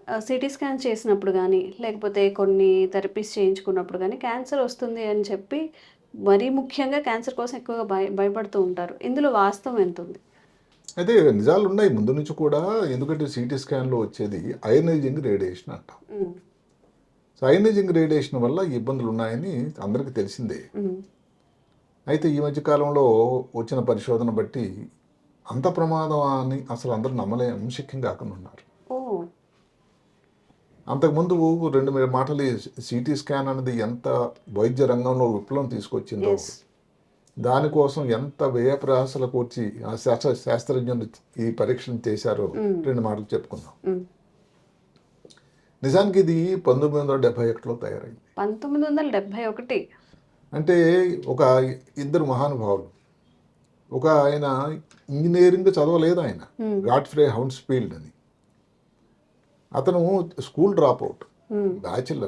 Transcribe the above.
CT scan చేసినప్పుడు గానీ, లేకపోతే కొన్ని థెరపీస్ చేయించుకున్నప్పుడు గానీ, క్యాన్సర్ వస్తుంది అని చెప్పి మరీ ముఖ్యంగా క్యాన్సర్ కోసం ఎక్కువగా భయపడుతూ ఉంటారు. ఇందులో వాస్తవం ఎంతుంది? అయితే నిజాలు ఉన్నాయి ముందు నుంచి కూడా. ఎందుకంటే సిటీ స్కాన్లో వచ్చేది అయనైజింగ్ రేడియేషన్ అంటాం. హ్మ్. సో అయనైజింగ్ రేడియేషన్ వల్ల ఇబ్బందులు ఉన్నాయని అందరికీ తెలిసిందే. హ్మ్. అయితే ఈ మధ్య కాలంలో వచ్చిన పరిశోధన బట్టి అంత ప్రమాదం అని అసలు అందరూ నమ్మశక్యం కాకుండా ఉన్నారు. ఓహ్! అంతకుముందు 2 మాటలు సిటీ స్కాన్ అనేది ఎంత వైద్య రంగంలో విప్లవం తీసుకొచ్చిందో, యెస్. దానికోసం ఎంత వ్యయప్రయాసలకు వచ్చి ఆ శాస్త్రజ్ఞులు ఈ పరీక్షను చేశారో 2 మాటలు చెప్పుకుందాం. హ్మ్. నిజానికి ఇది 1971లో తయారైంది. 1971. అంటే ఒక ఇద్దరు మహానుభావులు. ఒక ఆయన ఇంజనీరింగ్ చదవలేదు ఆయన, గాడ్ఫ్రే హౌన్స్ఫీల్డ్ అని. అతను స్కూల్ డ్రాప్ అవుట్, బ్యాచిలర్.